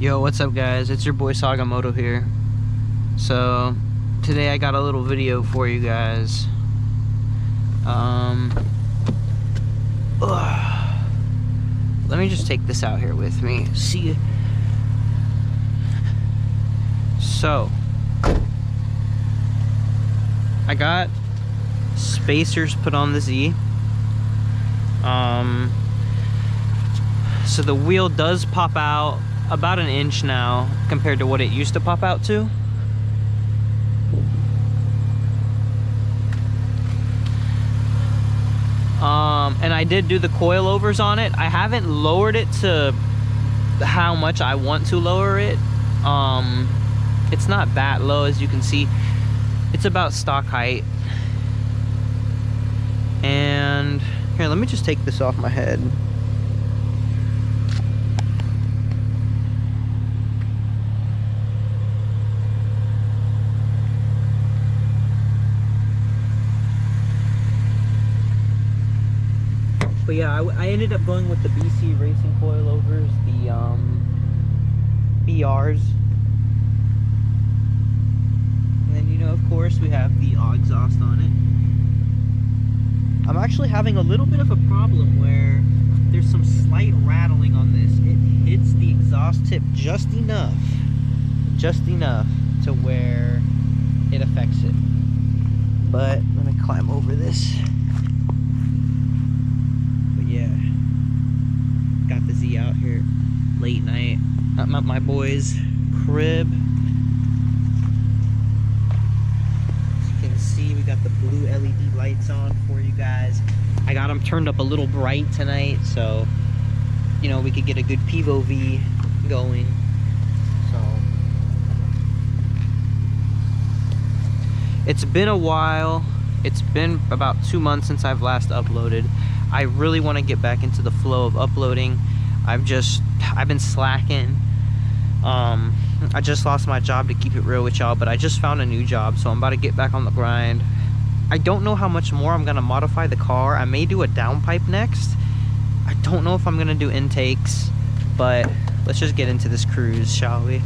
Yo, what's up guys? It's your boy Sagamoto here. So today I got a little video for you guys. Let me just take this out here with me. See. So I got spacers put on the Z. So the wheel does pop out about an inch now compared to what it used to pop out to. And I did do the coilovers on it. I haven't lowered it to how much I want to lower it. It's not that low, as you can see. It's about stock height. And here, let me just take this off my head. But yeah, I ended up going with the BC Racing coilovers, the BRs. And then, you know, of course, we have the exhaust on it. I'm actually having a little bit of a problem where there's some slight rattling on this. It hits the exhaust tip just enough to where it affects it. But let me climb over this. Yeah, got the Z out here late night. I'm at my boy's crib. As you can see, we got the blue LED lights on for you guys. I got them turned up a little bright tonight, so you know we could get a good POV going. So it's been a while. It's been about 2 months since I've last uploaded. I really want to get back into the flow of uploading. I've been slacking. I just lost my job, to keep it real with y'all, but I just found a new job, so I'm about to get back on the grind. I don't know how much more I'm gonna modify the car. I may do a downpipe next. I don't know if I'm gonna do intakes, but let's just get into this cruise, shall we?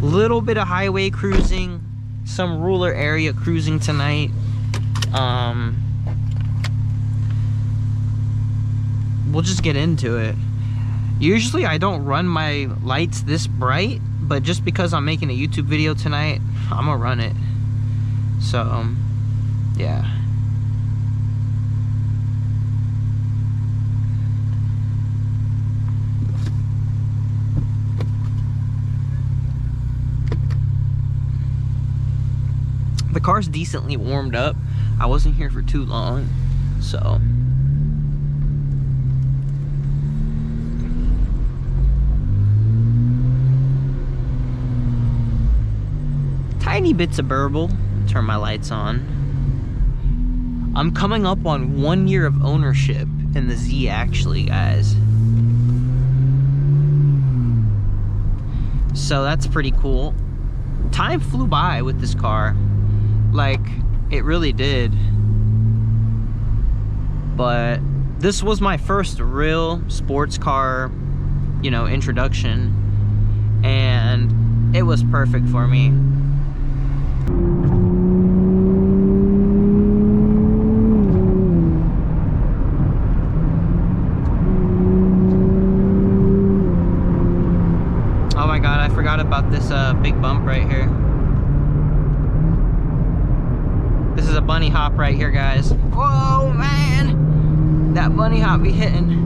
Little bit of highway cruising, some rural area cruising tonight. We'll just get into it. Usually I don't run my lights this bright, but just because I'm making a YouTube video tonight, I'm gonna run it. So, yeah. The car's decently warmed up. I wasn't here for too long, so. Tiny bits of burble. Turn my lights on. I'm coming up on 1 year of ownership in the Z, actually, guys. So that's pretty cool. Time flew by with this car. Like, it really did. But this was my first real sports car, you know, introduction. And it was perfect for me. Oh my god, I forgot about this big bump right here. This is a bunny hop right here, guys. Whoa, man! That bunny hop be hitting.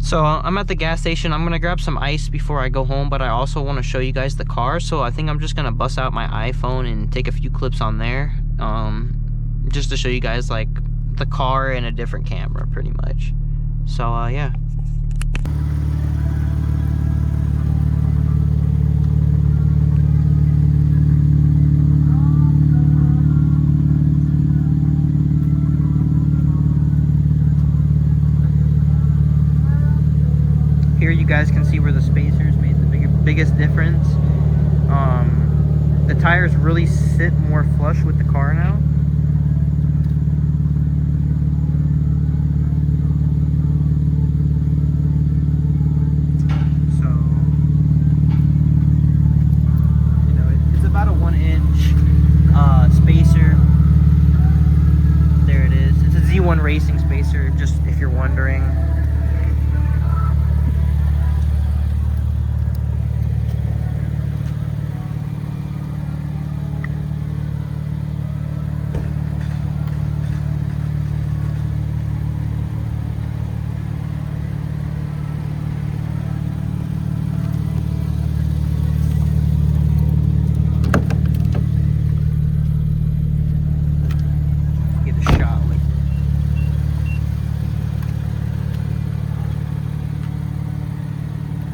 So I'm at the gas station. I'm gonna grab some ice before I go home, but I also want to show you guys the car. So I think I'm just gonna bust out my iPhone and take a few clips on there, just to show you guys like the car in a different camera, pretty much. So yeah. Here you guys can see where the spacers made the biggest difference. The tires really sit more flush with the car now. So, you know, it's about a 1-inch spacer. There it is. It's a Z1 racing spacer, just if you're wondering.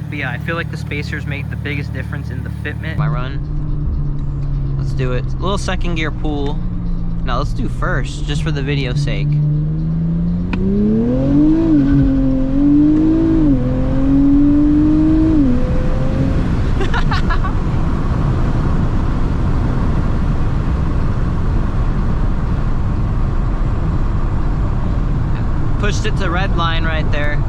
But yeah, I feel like the spacers make the biggest difference in the fitment. My run. Let's do it. A little second gear pull. Now let's do first, just for the video's sake. Pushed it to red line right there.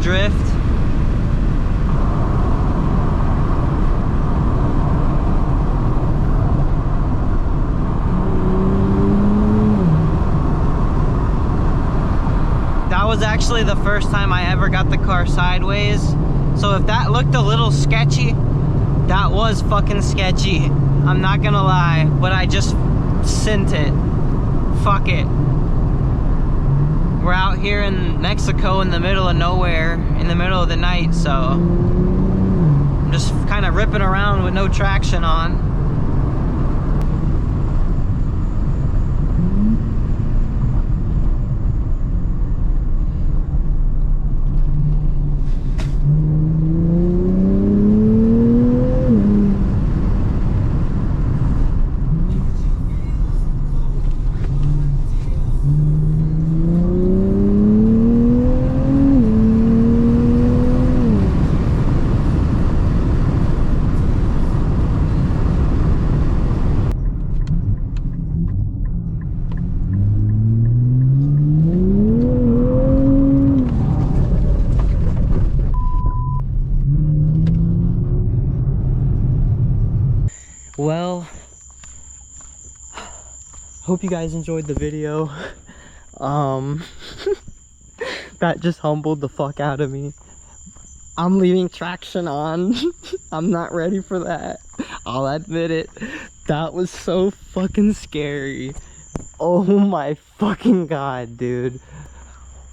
Drift. That was actually the first time I ever got the car sideways. So if that looked a little sketchy, that was fucking sketchy. I'm not gonna lie, but I just sent it. Fuck it. We're out here in Mexico in the middle of nowhere, in the middle of the night, so I'm just kind of ripping around with no traction on. Well, hope you guys enjoyed the video. That just humbled the fuck out of me. I'm leaving traction on. I'm not ready for that. I'll admit it. That was so fucking scary. Oh my fucking god, dude.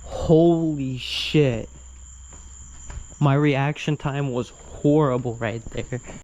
Holy shit. My reaction time was horrible right there.